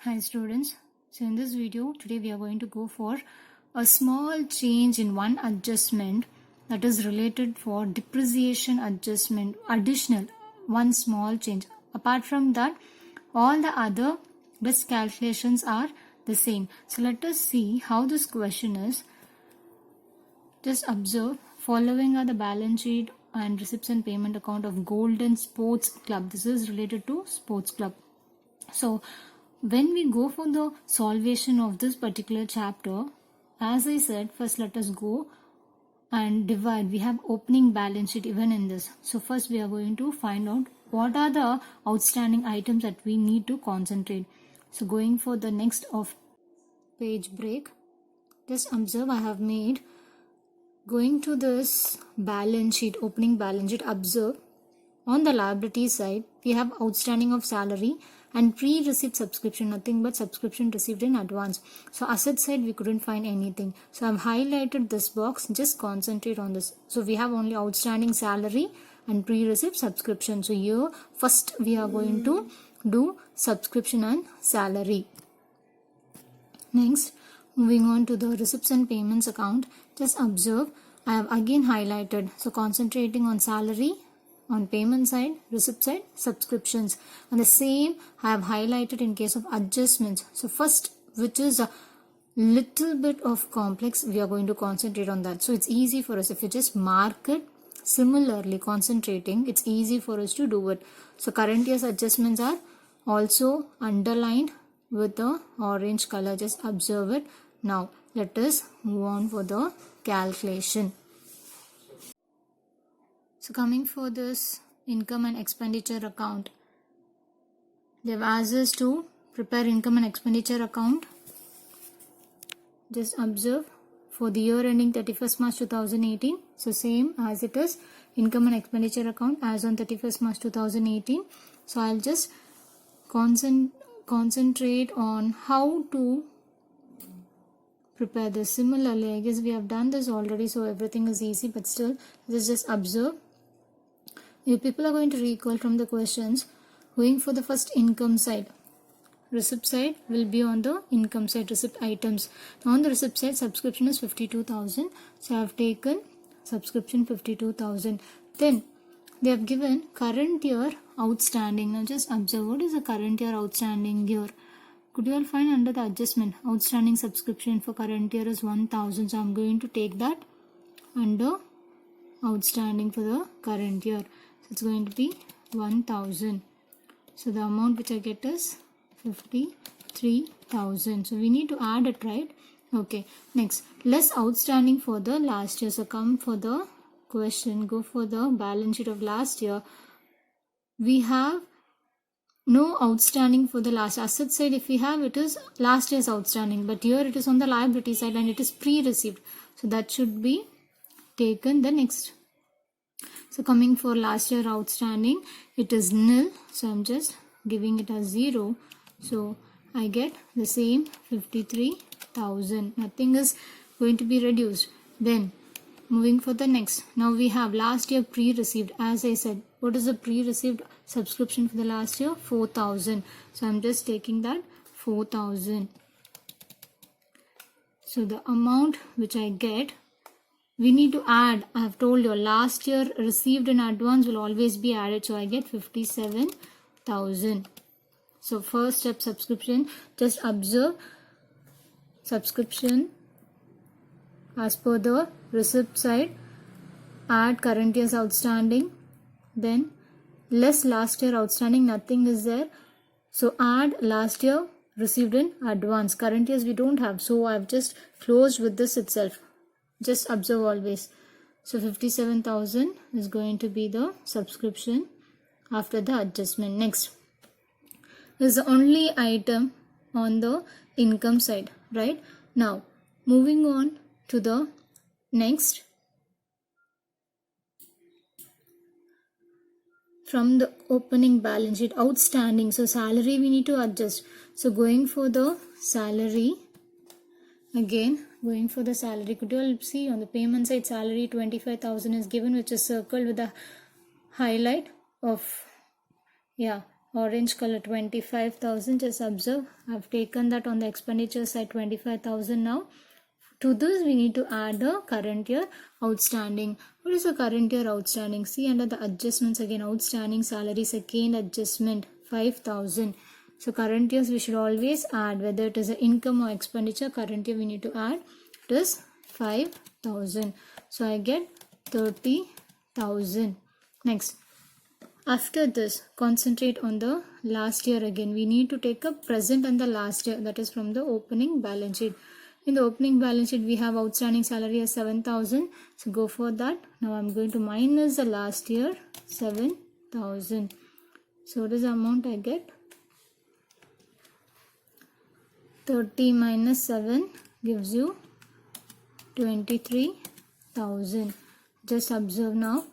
Hi students, so in this video today we are going to go for a small change in one adjustment that is related for depreciation adjustment, additional one small change. Apart from that, all the other risk calculations are the same. So let us see how this question is. Just observe, following are the balance sheet and receipts and payment account of Golden Sports Club. This is related to sports club. So when we go for the solvation of this particular chapter, as I said, first let us go and divide. We have opening balance sheet even in this. So first we are going to find out what are the outstanding items that we need to concentrate. So going for the next of page break, just observe I have made, going to this balance sheet, opening balance sheet, observe on the liability side we have outstanding of salary and pre-received subscription, nothing but subscription received in advance. So asset side we couldn't find anything. So I've highlighted this box, just concentrate on this. So we have only outstanding salary and pre-received subscription. So here first we are going to do subscription and salary. Next, moving on to the receipts and payments account, just observe I have again highlighted. So concentrating on salary, on payment side, receipt side, subscriptions, and the same I have highlighted in case of adjustments. So first, which is a little bit of complex, we are going to concentrate on that. So it's easy for us if you just mark it similarly, concentrating, it's easy for us to do it. So current year's adjustments are also underlined with the orange color. Just observe it. Now let us move on for the calculation. So coming for this income and expenditure account, they have asked us to prepare income and expenditure account. Just observe for the year ending 31st March 2018. So same as it is, income and expenditure account as on 31st March 2018. So I'll just concentrate on how to prepare this. Similarly, I guess we have done this already, so everything is easy, but still let's just observe. You people are going to recall from the questions. Going for the first income side, receipt side will be on the income side, receipt items. Now on the receipt side, subscription is 52,000. So I have taken subscription 52,000. Then they have given current year outstanding. Now just observe what is the current year outstanding here. Could you all find under the adjustment? Outstanding subscription for current year is 1,000. So I'm going to take that under outstanding for the current year. So it's going to be 1,000. So the amount which I get is 53,000. So we need to add it, right? Okay. Next, less outstanding for the last year. So come for the question, go for the balance sheet of last year. We have no outstanding for the last asset side. If we have, it is last year's outstanding, but here it is on the liability side and it is pre-received. So that should be taken the next. So coming for last year outstanding, it is nil. So I'm just giving it as 0. So I get the same 53,000. Nothing is going to be reduced. Then moving for the next. Now we have last year pre-received. As I said, what is the pre-received subscription for the last year? 4,000. So I'm just taking that 4,000. So the amount which I get, we need to add. I have told you last year received in advance will always be added. So I get 57,000. So first step, subscription. Just observe subscription as per the receipt side. Add current year's outstanding. Then less last year outstanding, nothing is there. So add last year received in advance. Current years we don't have. So I've just closed with this itself. Just observe always. So 57,000 is going to be the subscription after the adjustment. Next is the only item on the income side, right? Now moving on to the next. From the opening balance sheet, outstanding. So salary we need to adjust. So going for the salary, again going for the salary, could you all see on the payment side salary 25,000 is given, which is circled with a highlight of orange color 25,000. Just observe, I've taken that on the expenditure side 25,000. Now to this we need to add the current year outstanding. What is the current year outstanding? See, under the adjustments again, outstanding salary, second adjustment 5,000. So current years we should always add, whether it is an income or expenditure, current year we need to add. It is 5,000. So I get 30,000. Next, after this, concentrate on the last year again. We need to take a present and the last year, that is from the opening balance sheet. In the opening balance sheet, we have outstanding salary as 7,000. So go for that. Now I'm going to minus the last year, 7,000. So what is the amount I get? 30 minus 7 gives you 23,000. Just observe now,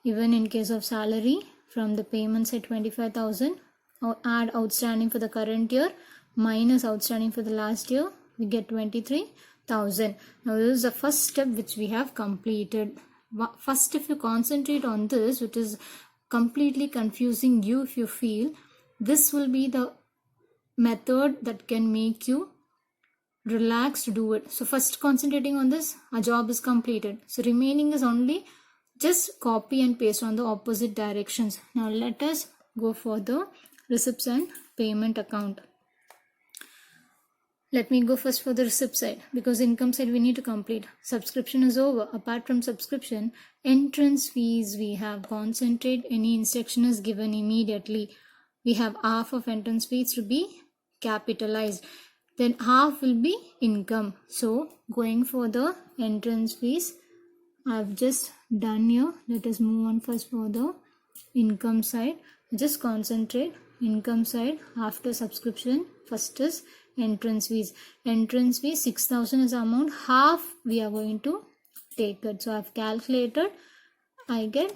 even in case of salary, from the payments at 25,000, or add outstanding for the current year minus outstanding for the last year, we get 23,000. Now this is the first step which we have completed. First, if you concentrate on this, which is completely confusing you, if you feel, this will be the method that can make you relax to do it. So first, concentrating on this, our job is completed. So remaining is only just copy and paste on the opposite directions. Now let us go for the receipts and payment account. Let me go first for the receipt side, because income side we need to complete. Subscription is over. Apart from subscription, entrance fees we have. Concentrate, any instruction is given immediately. We have half of entrance fees to be capitalized, then half will be income. So going for the entrance fees, I've just done here. Let us move on first for the income side. Just concentrate income side. After subscription, first is entrance fees. Entrance fees 6,000 is the amount. Half we are going to take it. So I've calculated. I get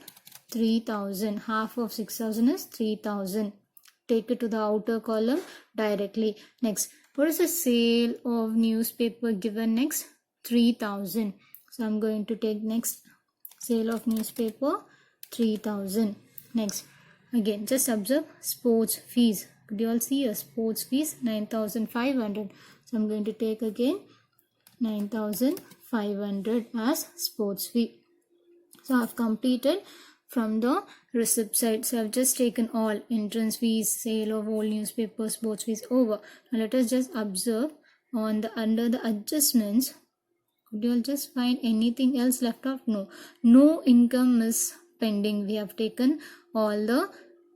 3,000. Half of 6,000 is 3,000. Take it to the outer column directly. Next, what is the sale of newspaper given? Next, 3,000. So I'm going to take next sale of newspaper 3,000. Next, again just observe sports fees. Could you all see a sports fees 9,500? So I'm going to take again 9,500 as sports fee. So I've completed from the receipt side. So I've just taken all entrance fees, sale of all newspapers, sports fees over. Now let us just observe on the under the adjustments. Could you all just find anything else left out? No. No income is pending. We have taken all the,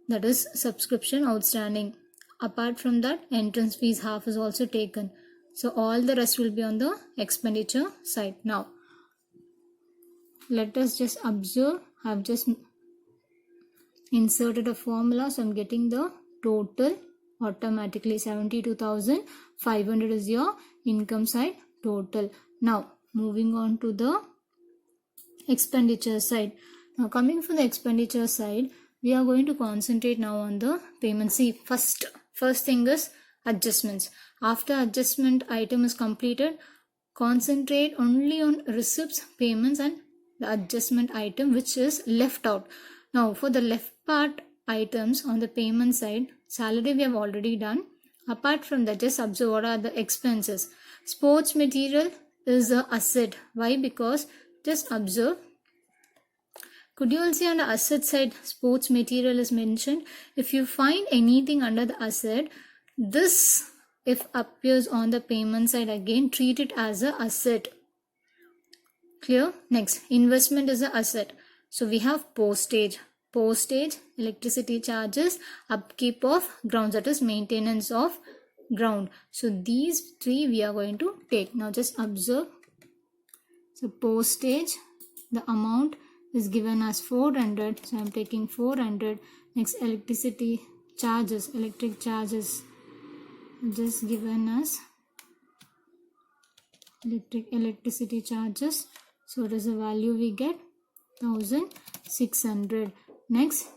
that is subscription outstanding. Apart from that, entrance fees half is also taken. So all the rest will be on the expenditure side. Now let us just observe. I have just inserted a formula, so I'm getting the total automatically. 72,500 is your income side total. Now moving on to the expenditure side. Now coming from the expenditure side, we are going to concentrate now on the payment. See, first thing is adjustments. After adjustment item is completed, concentrate only on receipts, payments and the adjustment item which is left out. Now for the left part items on the payment side, salary we have already done. Apart from that, just observe what are the expenses. Sports material is a asset. Why? Because just observe. Could you all see on the asset side, sports material is mentioned. If you find anything under the asset, this if appears on the payment side, again treat it as a asset. Clear? Next, investment is an asset. So we have postage, electricity charges, upkeep of grounds, that is maintenance of ground. So these three we are going to take. Now just observe. So postage, the amount is given as 400. So I'm taking 400. Next, electricity charges, electric charges just given as electricity charges. So what is the value we get? 1,600. Next,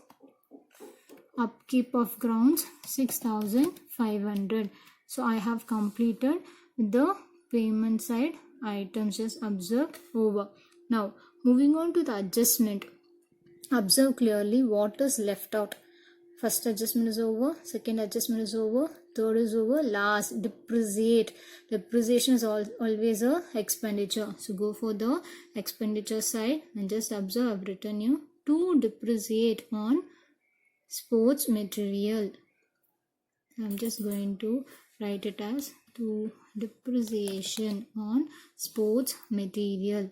upkeep of grounds 6,500. So I have completed the payment side items. Just observe over. Now moving on to the adjustment. Observe clearly what is left out. First adjustment is over, second adjustment is over, third is over, last depreciate. Depreciation is always a expenditure. So go for the expenditure side and just observe I've written you to depreciate on sports material. I'm just going to write it as to depreciation on sports material.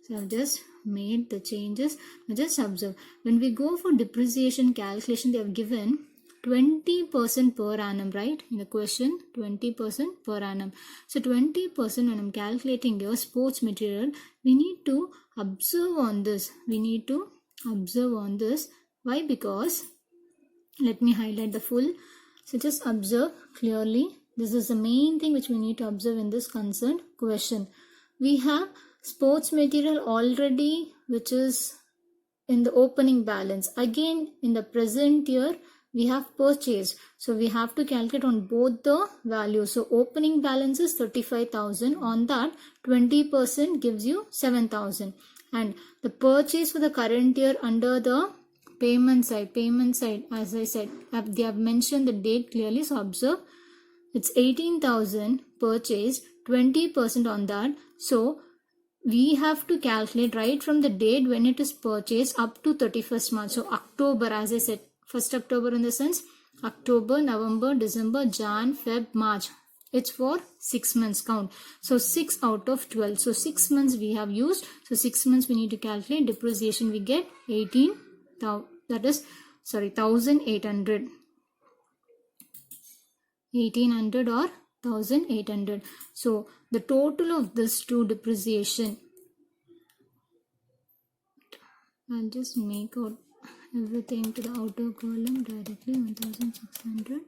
So I've just made the changes. Now just observe, when we go for depreciation calculation, they have given 20% per annum, right? In the question, 20% per annum. So 20% when I'm calculating your sports material, we need to observe on this. Why? Because, let me highlight the full. So just observe clearly. This is the main thing which we need to observe in this concerned question. We have sports material already which is in the opening balance. Again, in the present year, we have purchased. So we have to calculate on both the values. So opening balance is 35,000. On that, 20% gives you 7,000. And the purchase for the current year under the payment side, as I said, they have mentioned the date clearly. So observe, it's 18,000 purchase, 20% on that. So we have to calculate right from the date when it is purchased up to 31st March. So October, as I said, 1st October in the sense October, November, December, Jan, Feb, March. It's for 6 months count. So 6 out of 12. So 6 months we have used. So 6 months we need to calculate. Depreciation we get 18,000. That is, 1,800. 1,800 or 1,800. So the total of this two depreciation, I'll just make out everything to the outer column directly. 1,600,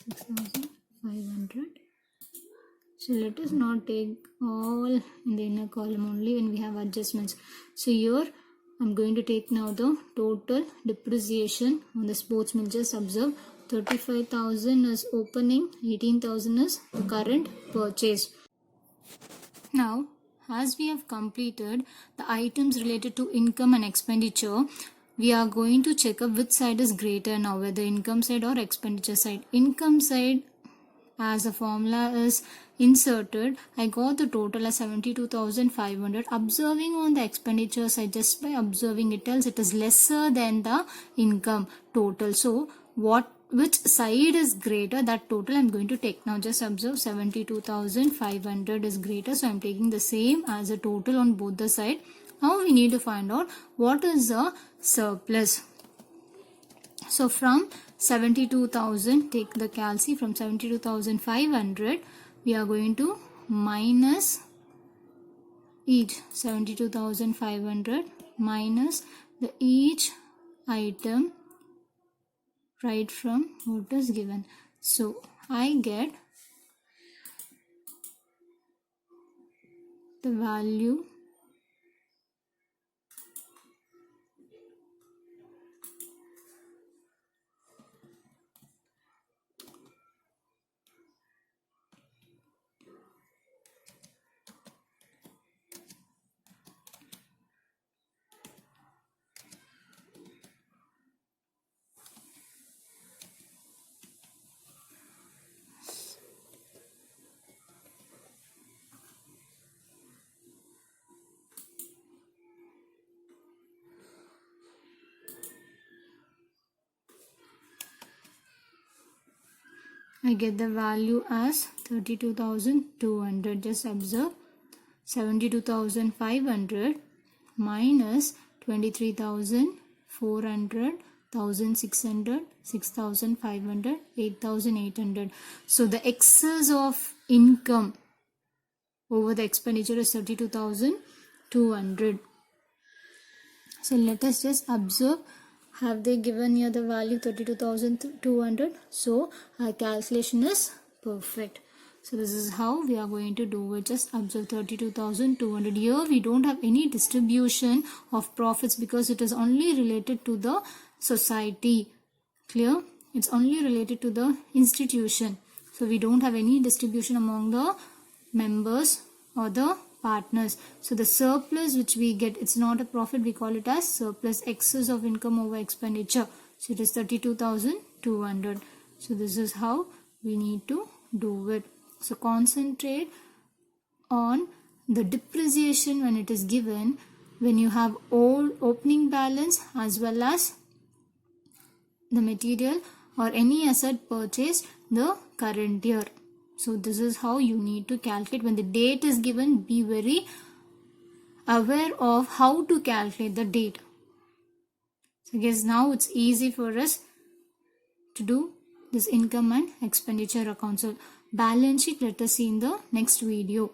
6,500. So let us not take all in the inner column, only when we have adjustments. So here I'm going to take now the total depreciation on the sports mill. Just observe, 35,000 is opening, 18,000 is the current purchase. Now, as we have completed the items related to income and expenditure, we are going to check up which side is greater now, whether income side or expenditure side. Income side, as a formula is inserted, I got the total as 72,500. Observing on the expenditure side, just by observing it tells it is lesser than the income total. So which side is greater, that total I'm going to take. Now just observe, 72,500 is greater, so I'm taking the same as a total on both the side. Now we need to find out what is the surplus. So from 72,000, take the calci, from 72,500 we are going to minus each 72,500 minus the each item right from what is given. So I get the value I get the value as 32,200. Just observe, 72,500 minus 23,400, 1,600, 6,500, 8,800. So the excess of income over the expenditure is 32,200. So let us just observe, have they given here the value 32,200? So our calculation is perfect. So this is how we are going to do it. Just observe 32,200. Here we don't have any distribution of profits because it is only related to the society. Clear? It's only related to the institution. So we don't have any distribution among the members or the partners. So the surplus which we get, it's not a profit, we call it as surplus, excess of income over expenditure. So it is 32,200. So this is how we need to do it. So concentrate on the depreciation when it is given, when you have old opening balance as well as the material or any asset purchased the current year. So this is how you need to calculate. When the date is given, be very aware of how to calculate the date. So I guess now it's easy for us to do this income and expenditure account. So balance sheet, let us see in the next video.